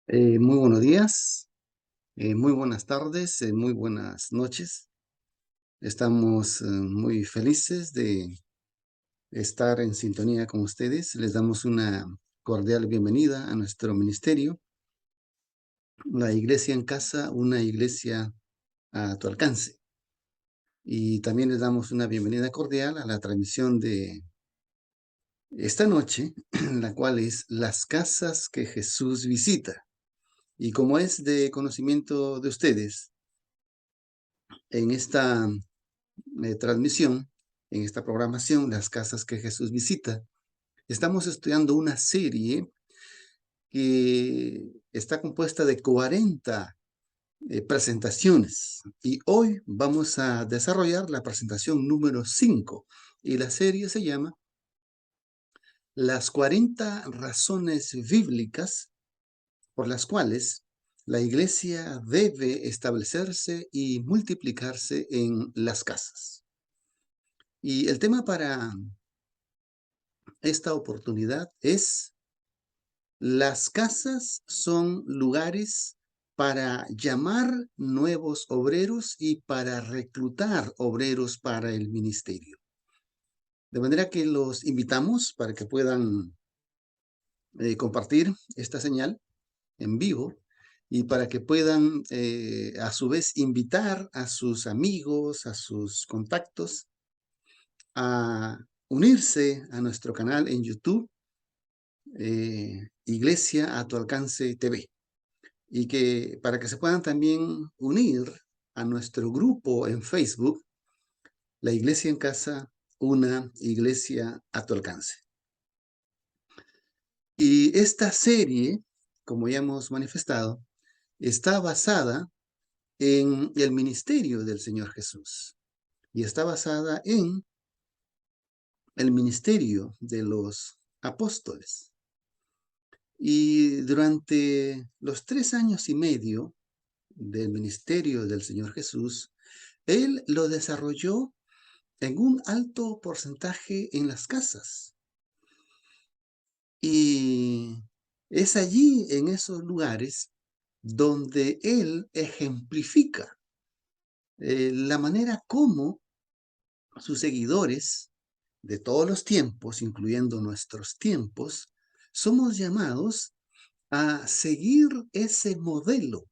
Muy buenos días, muy buenas tardes, muy buenas noches. Estamos muy felices de estar en sintonía con ustedes. Les damos una cordial bienvenida a nuestro ministerio, la Iglesia en Casa, una iglesia a tu alcance. Y también les damos una bienvenida cordial a la transmisión de esta noche, la cual es Las Casas que Jesús visita. Y como es de conocimiento de ustedes, en esta transmisión, en esta programación, Las Casas que Jesús visita, estamos estudiando una serie que está compuesta de 40 presentaciones y hoy vamos a desarrollar la presentación número 5 y la serie se llama Las 40 razones bíblicas por las cuales la iglesia debe establecerse y multiplicarse en las casas. Y el tema para esta oportunidad es: las casas son lugares para llamar nuevos obreros y para reclutar obreros para el ministerio. De manera que los invitamos para que puedan compartir esta señal en vivo y para que puedan a su vez invitar a sus amigos, a sus contactos a unirse a nuestro canal en YouTube, Iglesia a tu alcance TV, y que para que se puedan también unir a nuestro grupo en Facebook, La Iglesia en Casa, una iglesia a tu alcance. Y esta serie, como ya hemos manifestado, está basada en el ministerio del Señor Jesús y está basada en el ministerio de los apóstoles. Y durante los 3 años y medio del ministerio del Señor Jesús, Él lo desarrolló en un alto porcentaje en las casas. Y es allí, en esos lugares, donde Él ejemplifica la manera como sus seguidores de todos los tiempos, incluyendo nuestros tiempos, somos llamados a seguir ese modelo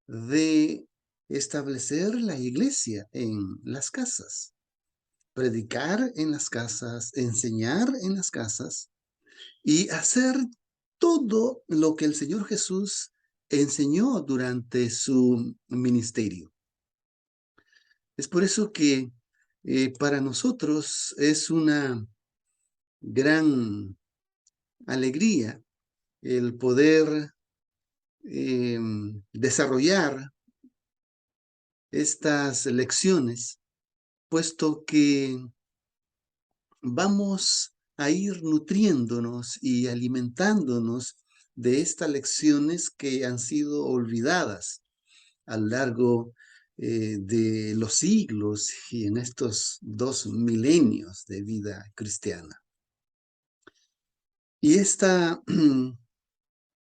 de establecer la iglesia en las casas, predicar en las casas, enseñar en las casas y hacer todo lo que el Señor Jesús enseñó durante su ministerio. Es por eso que para nosotros es una gran alegría el poder desarrollar estas lecciones, puesto que vamos a ir nutriéndonos y alimentándonos de estas lecciones que han sido olvidadas a lo largo de los siglos y en estos 2 milenios de vida cristiana. Y esta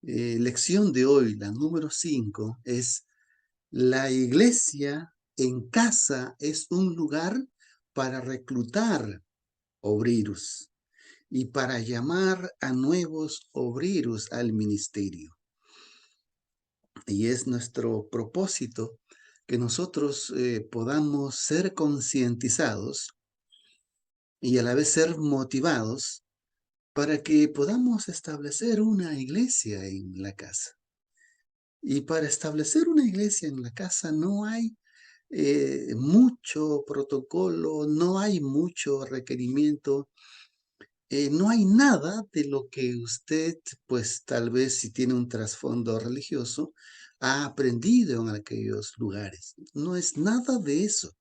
lección de hoy, la número 5, es: la iglesia en casa es un lugar para reclutar obreros y para llamar a nuevos obreros al ministerio. Y es nuestro propósito que nosotros podamos ser concientizados y a la vez ser motivados para que podamos establecer una iglesia en la casa. Y para establecer una iglesia en la casa no hay mucho protocolo, no hay mucho requerimiento, no hay nada de lo que usted, pues tal vez si tiene un trasfondo religioso, ha aprendido en aquellos lugares. No es nada de eso.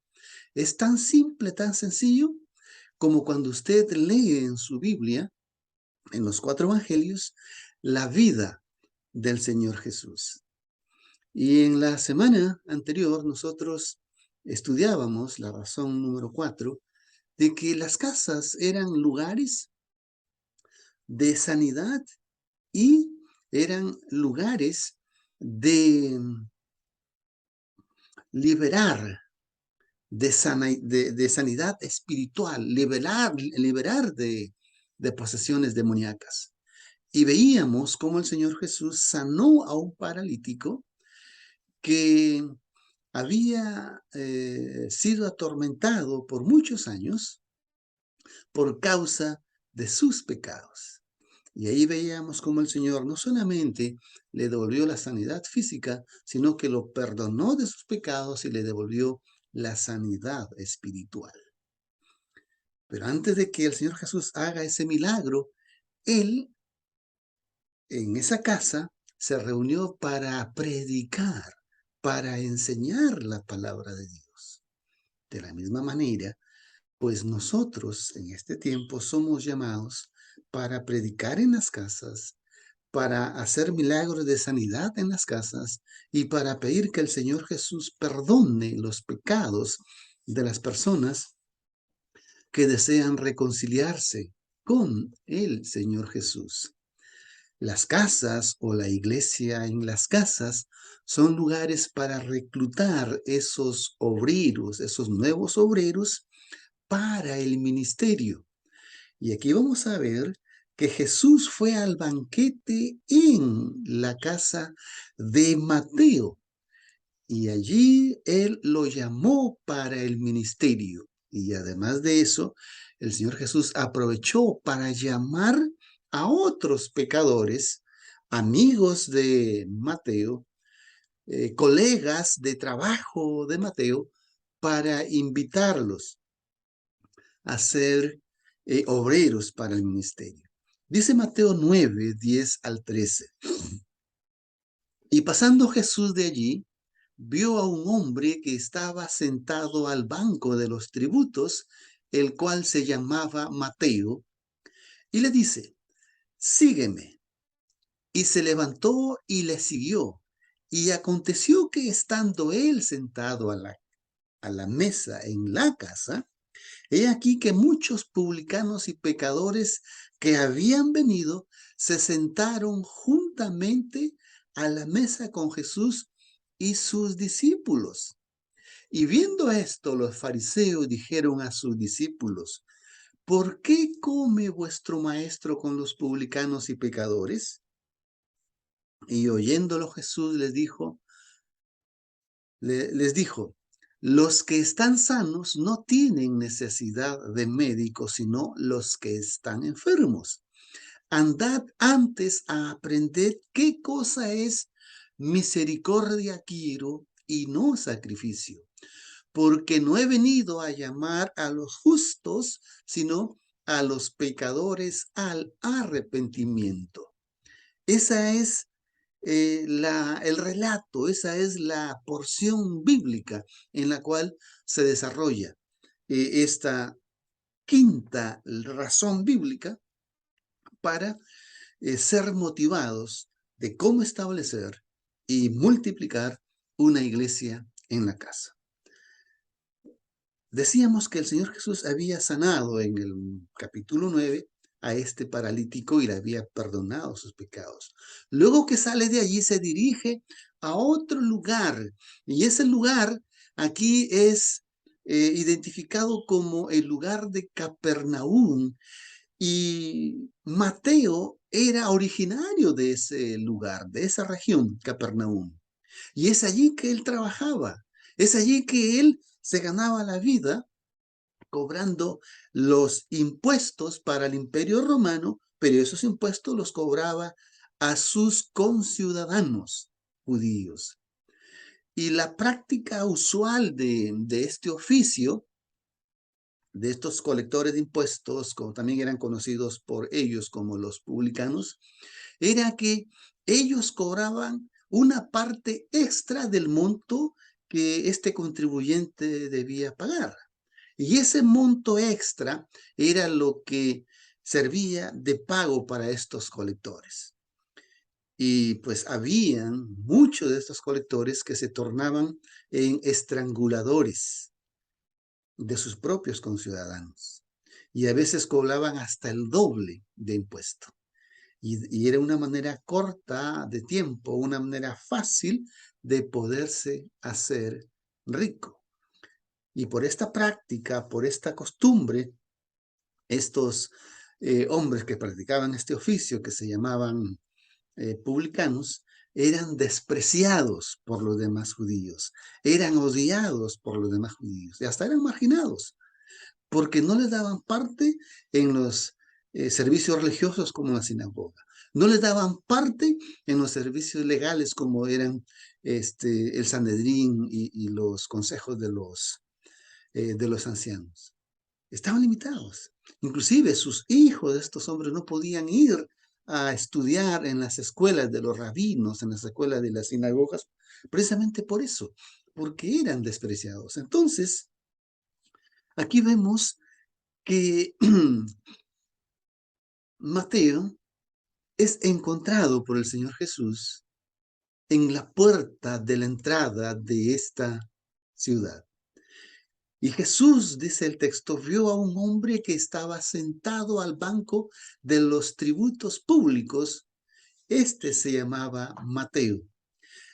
Es tan simple, tan sencillo, como cuando usted lee en su Biblia, en los 4 evangelios, la vida del Señor Jesús. Y en la semana anterior nosotros estudiábamos la razón número 4 de que las casas eran lugares de sanidad y eran lugares de liberar, de sanidad espiritual, liberar de posesiones demoníacas. Y veíamos cómo el Señor Jesús sanó a un paralítico que había sido atormentado por muchos años por causa de sus pecados. Y ahí veíamos cómo el Señor no solamente le devolvió la sanidad física, sino que lo perdonó de sus pecados y le devolvió la sanidad espiritual. Pero antes de que el Señor Jesús haga ese milagro, Él en esa casa se reunió para predicar, para enseñar la palabra de Dios. De la misma manera, pues nosotros en este tiempo somos llamados para predicar en las casas, para hacer milagros de sanidad en las casas y para pedir que el Señor Jesús perdone los pecados de las personas que desean reconciliarse con el Señor Jesús. Las casas o la iglesia en las casas son lugares para reclutar esos obreros, esos nuevos obreros para el ministerio. Y aquí vamos a ver que Jesús fue al banquete en la casa de Mateo y allí él lo llamó para el ministerio. Y además de eso, el Señor Jesús aprovechó para llamar a otros pecadores, amigos de Mateo, colegas de trabajo de Mateo, para invitarlos a ser obreros para el ministerio. Dice Mateo 9, 10 al 13. Y pasando Jesús de allí, vio a un hombre que estaba sentado al banco de los tributos, el cual se llamaba Mateo, y le dice, sígueme. Y se levantó y le siguió. Y aconteció que estando él sentado a la mesa en la casa, he aquí que muchos publicanos y pecadores que habían venido se sentaron juntamente a la mesa con Jesús y sus discípulos. Y viendo esto, los fariseos dijeron a sus discípulos, ¿por qué come vuestro maestro con los publicanos y pecadores? Y oyéndolo Jesús les dijo, los que están sanos no tienen necesidad de médicos, sino los que están enfermos. Andad antes a aprender qué cosa es misericordia quiero y no sacrificio, porque no he venido a llamar a los justos, sino a los pecadores al arrepentimiento. Esa es el relato, esa es la porción bíblica en la cual se desarrolla esta quinta razón bíblica para ser motivados de cómo establecer y multiplicar una iglesia en la casa. Decíamos que el Señor Jesús había sanado en el capítulo 9 a este paralítico y le había perdonado sus pecados. Luego que sale de allí se dirige a otro lugar y ese lugar aquí es identificado como el lugar de Capernaum y Mateo era originario de ese lugar, de esa región, Capernaum. Y es allí que él trabajaba, es allí que él se ganaba la vida cobrando los impuestos para el Imperio Romano, pero esos impuestos los cobraba a sus conciudadanos judíos. Y la práctica usual de este oficio, de estos colectores de impuestos, como también eran conocidos por ellos como los publicanos, era que ellos cobraban una parte extra del monto que este contribuyente debía pagar. Y ese monto extra era lo que servía de pago para estos colectores. Y pues habían muchos de estos colectores que se tornaban en estranguladores de sus propios conciudadanos. Y a veces cobraban hasta el doble de impuesto. y era una manera corta de tiempo, una manera fácil de poderse hacer rico. Y por esta práctica, por esta costumbre, estos hombres que practicaban este oficio, que se llamaban publicanos, eran despreciados por los demás judíos, eran odiados por los demás judíos y hasta eran marginados, porque no les daban parte en los servicios religiosos como la sinagoga, no les daban parte en los servicios legales como eran el Sanedrín y los consejos de los ancianos. Estaban limitados. Inclusive sus hijos de estos hombres no podían ir a estudiar en las escuelas de los rabinos, en las escuelas de las sinagogas, precisamente por eso, porque eran despreciados. Entonces, aquí vemos que Mateo es encontrado por el Señor Jesús en la puerta de la entrada de esta ciudad. Y Jesús, dice el texto, vio a un hombre que estaba sentado al banco de los tributos públicos. Este se llamaba Mateo.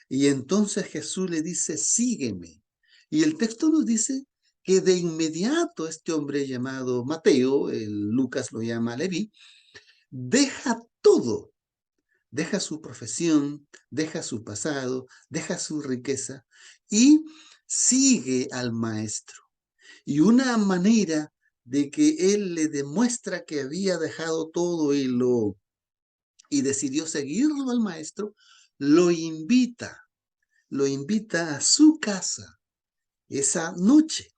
Y entonces Jesús le dice, sígueme. Y el texto nos dice que de inmediato este hombre llamado Mateo, Lucas lo llama Leví, deja todo. Deja su profesión, deja su pasado, deja su riqueza y sigue al maestro. Y una manera de que él le demuestra que había dejado todo y decidió seguirlo al maestro, lo invita a su casa esa noche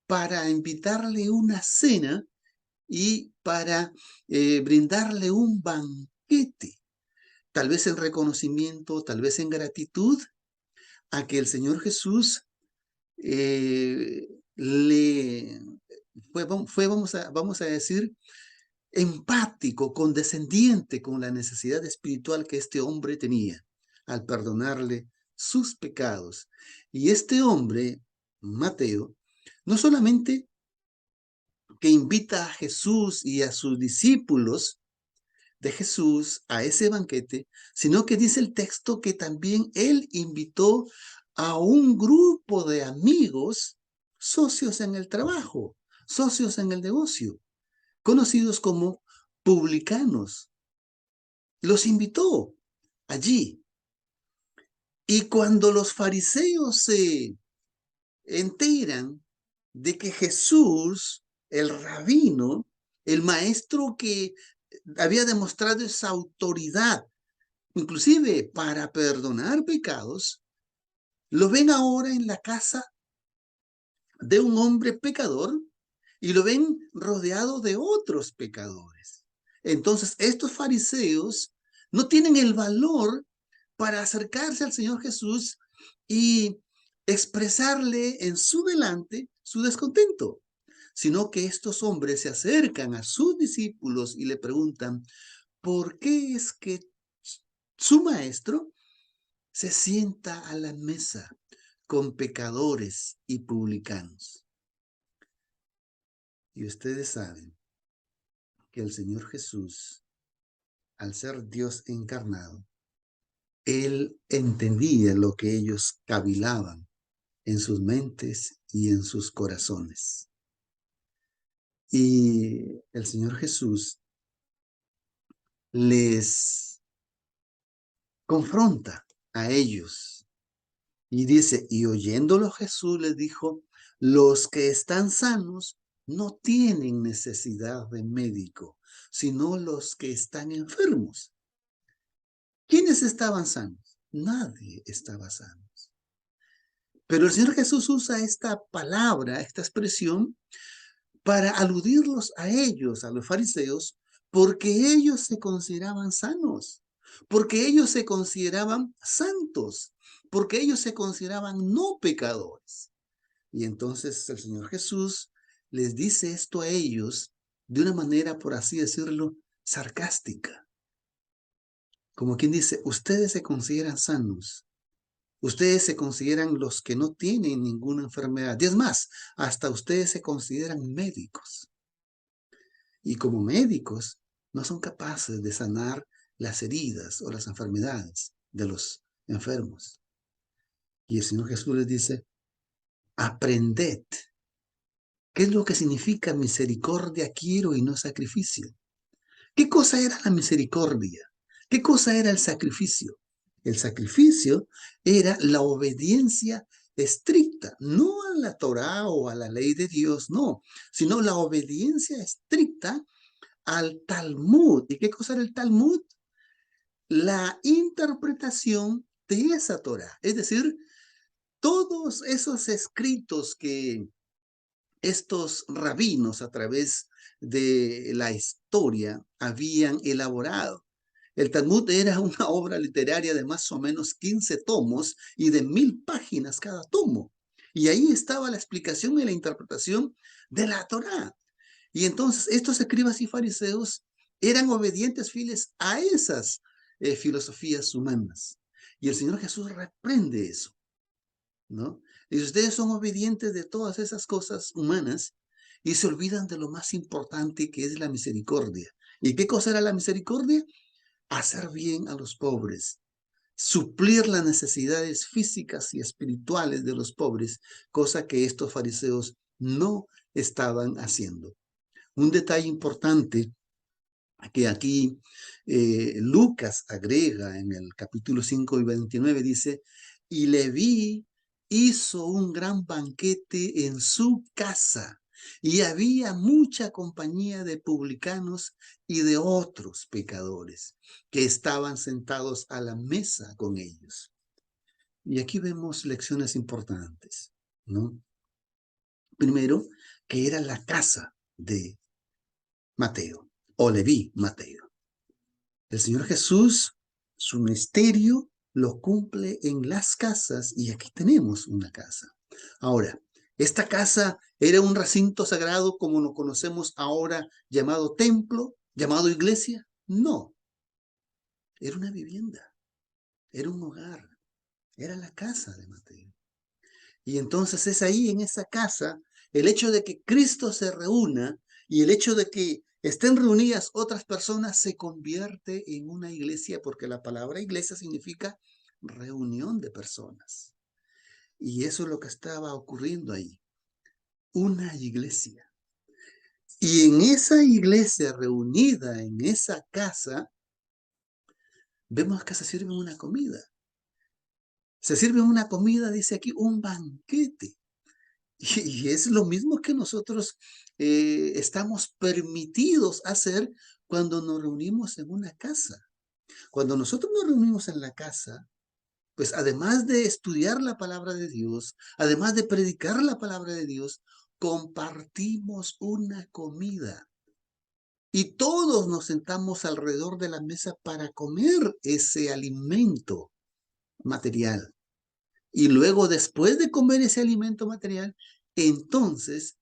para invitarle una cena y para brindarle un banquete, tal vez en reconocimiento, tal vez en gratitud a que el Señor Jesús le fue, vamos a decir, empático, condescendiente con la necesidad espiritual que este hombre tenía al perdonarle sus pecados. Y este hombre, Mateo, no solamente que invita a Jesús y a sus discípulos de Jesús a ese banquete, sino que dice el texto que también él invitó a un grupo de amigos, socios en el trabajo, socios en el negocio, conocidos como publicanos. Los invitó allí. Y cuando los fariseos se enteran de que Jesús, el rabino, el maestro que había demostrado esa autoridad, inclusive para perdonar pecados, lo ven ahora en la casa de un hombre pecador y lo ven rodeado de otros pecadores. Entonces, estos fariseos no tienen el valor para acercarse al Señor Jesús y expresarle en su delante su descontento, sino que estos hombres se acercan a sus discípulos y le preguntan, ¿por qué es que su maestro se sienta a la mesa con pecadores y publicanos? Y ustedes saben que el Señor Jesús, al ser Dios encarnado, Él entendía lo que ellos cavilaban en sus mentes y en sus corazones. Y el Señor Jesús les confronta a ellos y dice, y oyéndolo Jesús les dijo, los que están sanos no tienen necesidad de médico, sino los que están enfermos. ¿Quiénes estaban sanos? Nadie estaba sano. Pero el Señor Jesús usa esta palabra, esta expresión, para aludirlos a ellos, a los fariseos, porque ellos se consideraban sanos, porque ellos se consideraban santos, porque ellos se consideraban no pecadores. Y entonces el Señor Jesús les dice esto a ellos de una manera, por así decirlo, sarcástica. Como quien dice, ustedes se consideran sanos, ustedes se consideran los que no tienen ninguna enfermedad. Y es más, hasta ustedes se consideran médicos. Y como médicos, no son capaces de sanar las heridas o las enfermedades de los enfermos. Y el Señor Jesús les dice, aprended. ¿Qué es lo que significa misericordia quiero y no sacrificio? ¿Qué cosa era la misericordia? ¿Qué cosa era el sacrificio? El sacrificio era la obediencia estricta, no a la Torá o a la ley de Dios, no, sino la obediencia estricta al Talmud. ¿Y qué cosa era el Talmud? La interpretación de esa Torá. Es decir, todos esos escritos que estos rabinos a través de la historia habían elaborado. El Talmud era una obra literaria de más o menos 15 tomos y de 1000 páginas cada tomo. Y ahí estaba la explicación y la interpretación de la Torá. Y entonces estos escribas y fariseos eran obedientes fieles a esas filosofías humanas. Y el Señor Jesús reprende eso, ¿no? Y ustedes son obedientes de todas esas cosas humanas y se olvidan de lo más importante que es la misericordia. ¿Y qué cosa era la misericordia? Hacer bien a los pobres, suplir las necesidades físicas y espirituales de los pobres, cosa que estos fariseos no estaban haciendo. Un detalle importante que aquí Lucas agrega en el capítulo 5 y 29, dice, y Leví hizo un gran banquete en su casa, y había mucha compañía de publicanos y de otros pecadores que estaban sentados a la mesa con ellos. Y aquí vemos lecciones importantes, ¿no? Primero, que era la casa de Mateo, o Leví Mateo. El Señor Jesús, su misterio lo cumple en las casas y aquí tenemos una casa. Ahora, ¿esta casa era un recinto sagrado como lo conocemos ahora llamado templo, llamado iglesia? No, era una vivienda, era un hogar, era la casa de Mateo. Y entonces es ahí en esa casa el hecho de que Cristo se reúna y el hecho de que estén reunidas otras personas se convierte en una iglesia porque la palabra iglesia significa reunión de personas. Y eso es lo que estaba ocurriendo ahí, una iglesia. Y en esa iglesia reunida en esa casa, vemos que se sirve una comida. Se sirve una comida, dice aquí, un banquete. Y es lo mismo que nosotros estamos permitidos hacer cuando nos reunimos en una casa. Cuando nosotros nos reunimos en la casa, pues además de estudiar la palabra de Dios, además de predicar la palabra de Dios, compartimos una comida. Y todos nos sentamos alrededor de la mesa para comer ese alimento material. Y luego, después de comer ese alimento material, entonces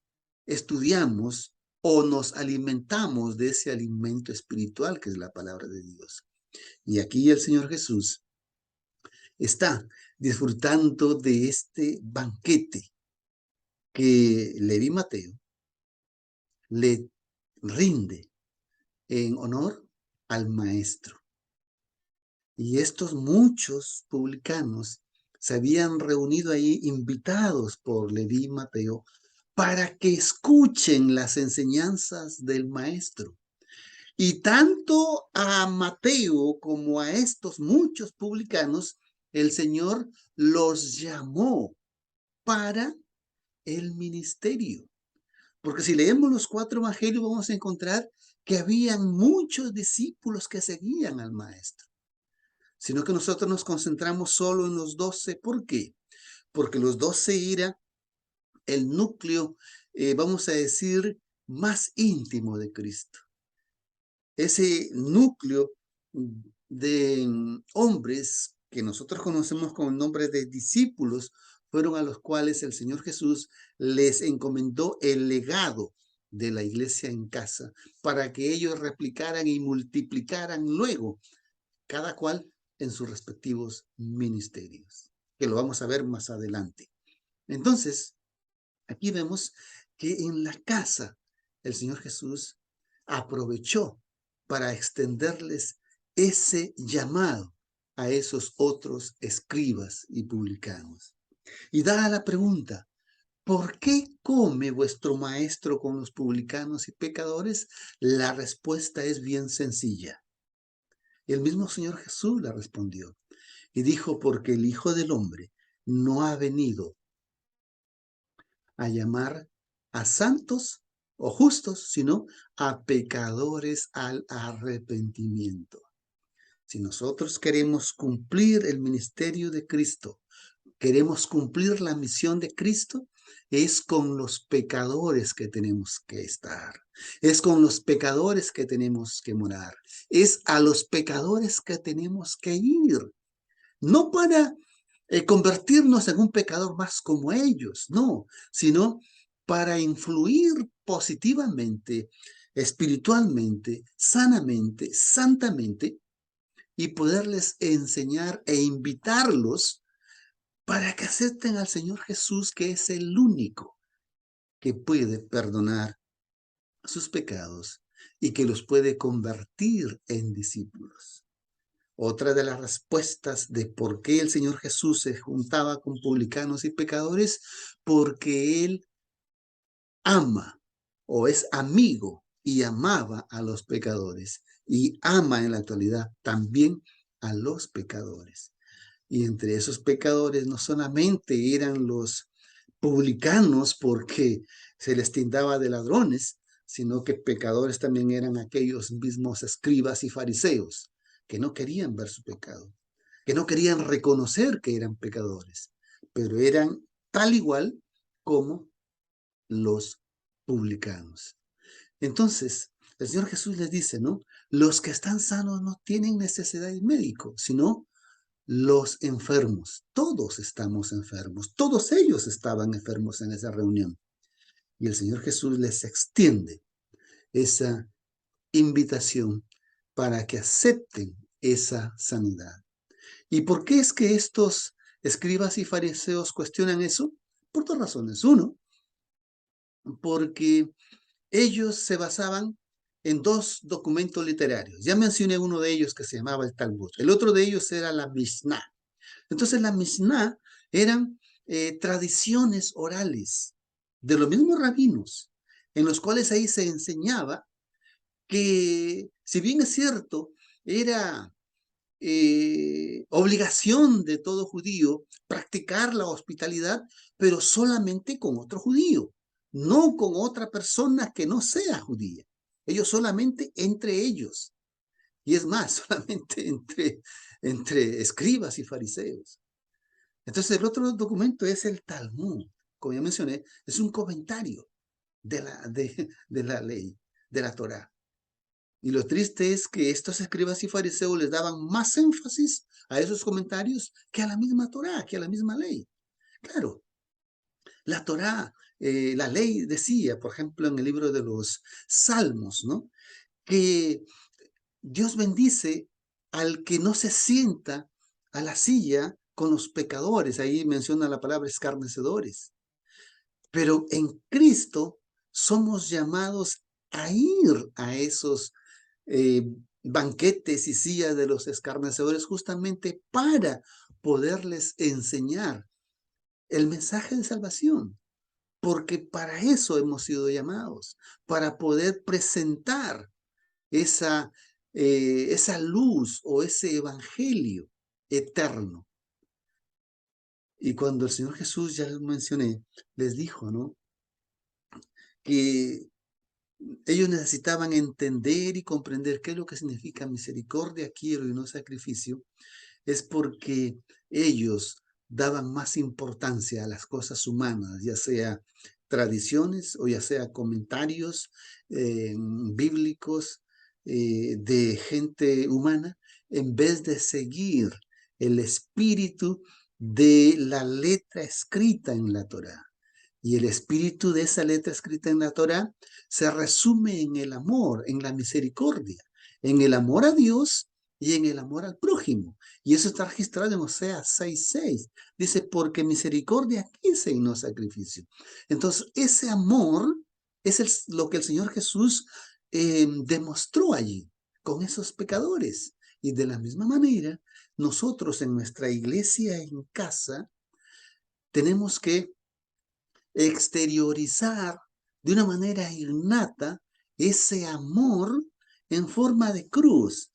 estudiamos o nos alimentamos de ese alimento espiritual que es la palabra de Dios. Y aquí el Señor Jesús está disfrutando de este banquete que Leví Mateo le rinde en honor al maestro. Y estos muchos publicanos se habían reunido ahí invitados por Leví Mateo para que escuchen las enseñanzas del maestro. Y tanto a Mateo como a estos muchos publicanos, el Señor los llamó para el ministerio. Porque si leemos los 4 evangelios vamos a encontrar que habían muchos discípulos que seguían al maestro, sino que nosotros nos concentramos solo en los 12. ¿Por qué? Porque los 12 era el núcleo, vamos a decir, más íntimo de Cristo. Ese núcleo de hombres que nosotros conocemos con el nombre de discípulos fueron a los cuales el Señor Jesús les encomendó el legado de la iglesia en casa para que ellos replicaran y multiplicaran luego, cada cual en sus respectivos ministerios, que lo vamos a ver más adelante. Entonces, aquí vemos que en la casa el Señor Jesús aprovechó para extenderles ese llamado a esos otros escribas y publicanos. Y da la pregunta, ¿por qué come vuestro maestro con los publicanos y pecadores? La respuesta es bien sencilla. El mismo Señor Jesús la respondió y dijo, porque el Hijo del Hombre no ha venido a llamar a santos o justos, sino a pecadores al arrepentimiento. Si nosotros queremos cumplir el ministerio de Cristo, queremos cumplir la misión de Cristo, es con los pecadores que tenemos que estar. Es con los pecadores que tenemos que morar. Es a los pecadores que tenemos que ir. No para convertirnos en un pecador más como ellos, no, sino para influir positivamente, espiritualmente, sanamente, santamente, y poderles enseñar e invitarlos para que acepten al Señor Jesús, que es el único que puede perdonar sus pecados y que los puede convertir en discípulos. Otra de las respuestas de por qué el Señor Jesús se juntaba con publicanos y pecadores, porque Él ama o es amigo y amaba a los pecadores y ama en la actualidad también a los pecadores. Y entre esos pecadores no solamente eran los publicanos porque se les tildaba de ladrones, sino que pecadores también eran aquellos mismos escribas y fariseos que no querían ver su pecado, que no querían reconocer que eran pecadores, pero eran tal igual como los publicanos. Entonces, el Señor Jesús les dice, ¿no? Los que están sanos no tienen necesidad de médico, sino los enfermos. Todos estamos enfermos. Todos ellos estaban enfermos en esa reunión. Y el Señor Jesús les extiende esa invitación para que acepten esa sanidad. ¿Y por qué es que estos escribas y fariseos cuestionan eso? Por dos razones. Uno, porque ellos se basaban en dos documentos literarios. Ya mencioné uno de ellos que se llamaba el Talmud. El otro de ellos era la Mishnah. Entonces la Mishnah eran tradiciones orales de los mismos rabinos, en los cuales ahí se enseñaba que, si bien es cierto, era obligación de todo judío practicar la hospitalidad, pero solamente con otro judío, no con otra persona que no sea judía. Ellos solamente entre ellos. Y es más, solamente entre escribas y fariseos. Entonces el otro documento es el Talmud. Como ya mencioné, es un comentario de la ley, de la Torá. Y lo triste es que estos escribas y fariseos les daban más énfasis a esos comentarios que a la misma Torá, que a la misma ley. Claro, la Torá, la ley decía, por ejemplo, en el libro de los Salmos, ¿no? Que Dios bendice al que no se sienta a la silla con los pecadores. Ahí menciona la palabra escarnecedores. Pero en Cristo somos llamados a ir a esos eh, banquetes y sillas de los escarnecedores justamente para poderles enseñar el mensaje de salvación. Porque para eso hemos sido llamados, para poder presentar esa luz o ese evangelio eterno. Y cuando el Señor Jesús, ya lo mencioné, les dijo, ¿no? Que ellos necesitaban entender y comprender qué es lo que significa misericordia, quiero y no sacrificio, es porque ellos daban más importancia a las cosas humanas, ya sea tradiciones o ya sea comentarios bíblicos de gente humana, en vez de seguir el espíritu de la letra escrita en la Torá. Y el espíritu de esa letra escrita en la Torá se resume en el amor, en la misericordia, en el amor a Dios y en el amor al prójimo. Y eso está registrado en Oseas 6:6. Dice, porque misericordia quise y no sacrificio. Entonces, ese amor es lo que el Señor Jesús demostró allí con esos pecadores. Y de la misma manera, nosotros en nuestra iglesia en casa tenemos que exteriorizar de una manera innata ese amor en forma de cruz.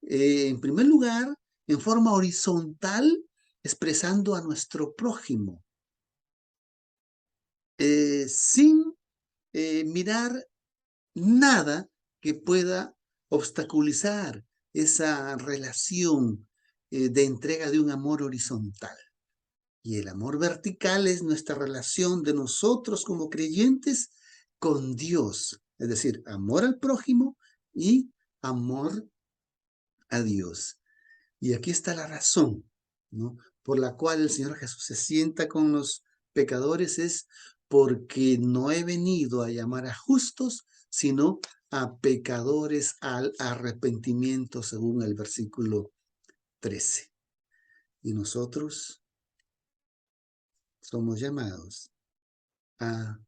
En primer lugar, en forma horizontal, expresando a nuestro prójimo, sin mirar nada que pueda obstaculizar esa relación de entrega de un amor horizontal. Y el amor vertical es nuestra relación de nosotros como creyentes con Dios, es decir, amor al prójimo y amor a Dios. Y aquí está la razón, ¿no?, por la cual el Señor Jesús se sienta con los pecadores, es porque no he venido a llamar a justos, sino a pecadores al arrepentimiento, según el versículo 13. Y nosotros somos llamados a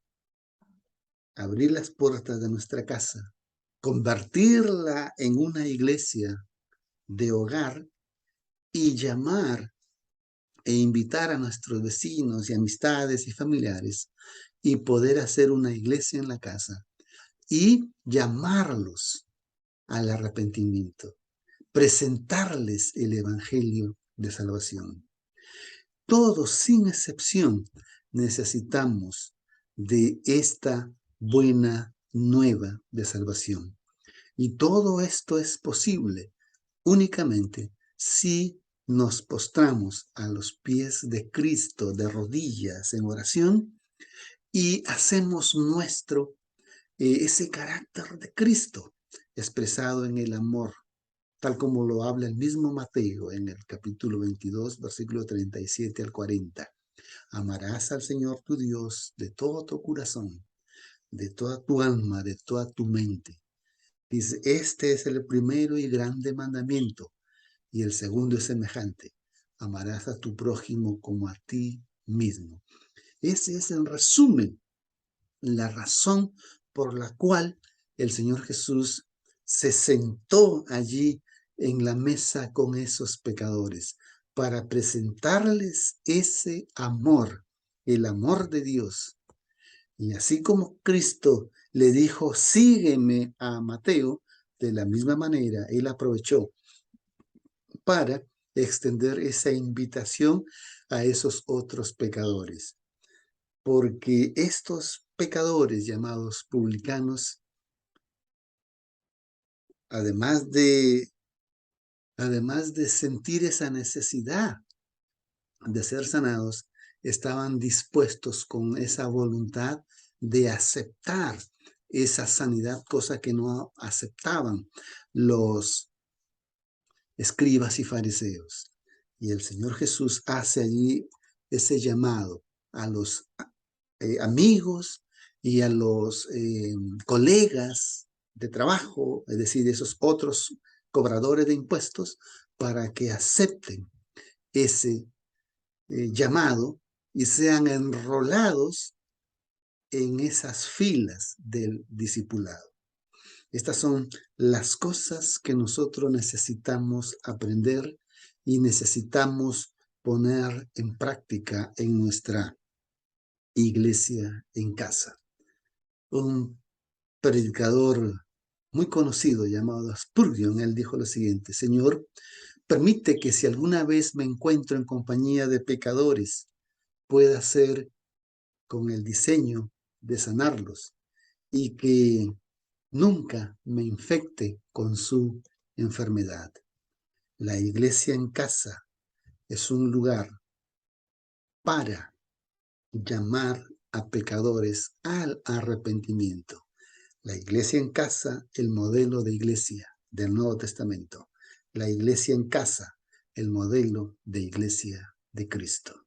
abrir las puertas de nuestra casa, convertirla en una iglesia de hogar y llamar e invitar a nuestros vecinos y amistades y familiares y poder hacer una iglesia en la casa y llamarlos al arrepentimiento, presentarles el evangelio de salvación. Todos, sin excepción, necesitamos de esta buena nueva de salvación. Y todo esto es posible únicamente si nos postramos a los pies de Cristo de rodillas en oración y hacemos nuestro ese carácter de Cristo expresado en el amor, tal como lo habla el mismo Mateo en el capítulo 22, versículo 37 al 40. Amarás al Señor tu Dios de todo tu corazón, de toda tu alma, de toda tu mente. Dice, este es el primero y grande mandamiento, y el segundo es semejante. Amarás a tu prójimo como a ti mismo. Ese es en resumen la razón por la cual el Señor Jesús se sentó allí en la mesa con esos pecadores, para presentarles ese amor, el amor de Dios. Y así como Cristo le dijo, sígueme a Mateo, de la misma manera él aprovechó para extender esa invitación a esos otros pecadores. Porque estos pecadores llamados publicanos, además de sentir esa necesidad de ser sanados, estaban dispuestos con esa voluntad de aceptar esa sanidad, cosa que no aceptaban los escribas y fariseos. Y el Señor Jesús hace allí ese llamado a los amigos y a los colegas de trabajo, es decir, esos otros cobradores de impuestos, para que acepten ese llamado y sean enrolados en esas filas del discipulado. Estas son las cosas que nosotros necesitamos aprender y necesitamos poner en práctica en nuestra iglesia en casa. Un predicador muy conocido llamado Spurgeon, él dijo lo siguiente: Señor, permite que si alguna vez me encuentro en compañía de pecadores, pueda ser con el diseño de sanarlos y que nunca me infecte con su enfermedad. La iglesia en casa es un lugar para llamar a pecadores al arrepentimiento. La iglesia en casa, el modelo de iglesia del Nuevo Testamento. La iglesia en casa, el modelo de iglesia de Cristo.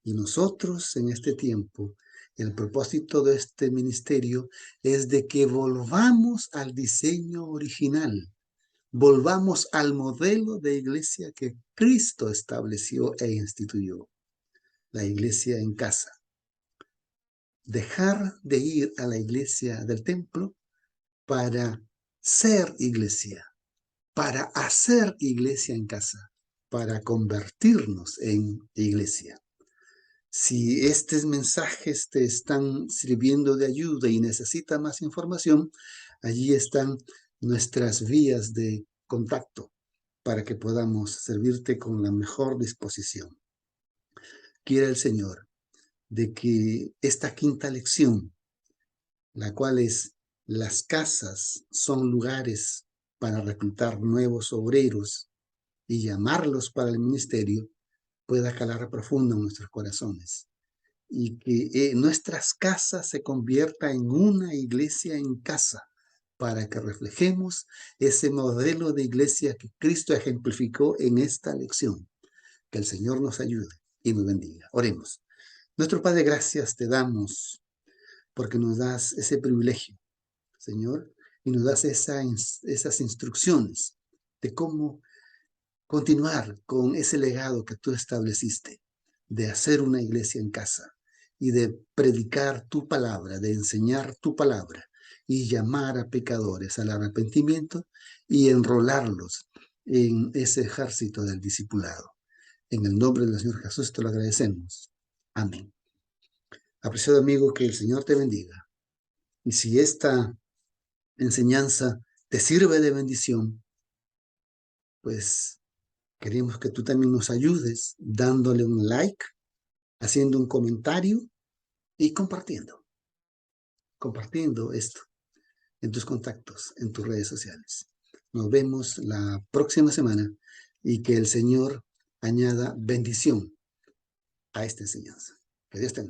Y nosotros en este tiempo, el propósito de este ministerio es de que volvamos al diseño original, volvamos al modelo de iglesia que Cristo estableció e instituyó, la iglesia en casa. Dejar de ir a la iglesia del templo para ser iglesia, para hacer iglesia en casa, para convertirnos en iglesia. Si estos mensajes te están sirviendo de ayuda y necesitas más información, allí están nuestras vías de contacto para que podamos servirte con la mejor disposición. Quiera el Señor de que esta quinta lección, la cual es: las casas son lugares para reclutar nuevos obreros y llamarlos para el ministerio, pueda calar profundo en nuestros corazones, y que nuestras casas se convierta en una iglesia en casa, para que reflejemos ese modelo de iglesia que Cristo ejemplificó en esta lección. Que el Señor nos ayude y nos bendiga. Oremos. Nuestro Padre, gracias te damos porque nos das ese privilegio, Señor, y nos das esas instrucciones de cómo continuar con ese legado que tú estableciste, de hacer una iglesia en casa y de predicar tu palabra, de enseñar tu palabra y llamar a pecadores al arrepentimiento y enrolarlos en ese ejército del discipulado. En el nombre del Señor Jesús te lo agradecemos. Amén. Apreciado amigo, que el Señor te bendiga. Y si esta enseñanza te sirve de bendición, pues queremos que tú también nos ayudes dándole un like, haciendo un comentario y compartiendo esto en tus contactos, en tus redes sociales. Nos vemos la próxima semana y que el Señor añada bendición a esta enseñanza. Que Dios te bendiga.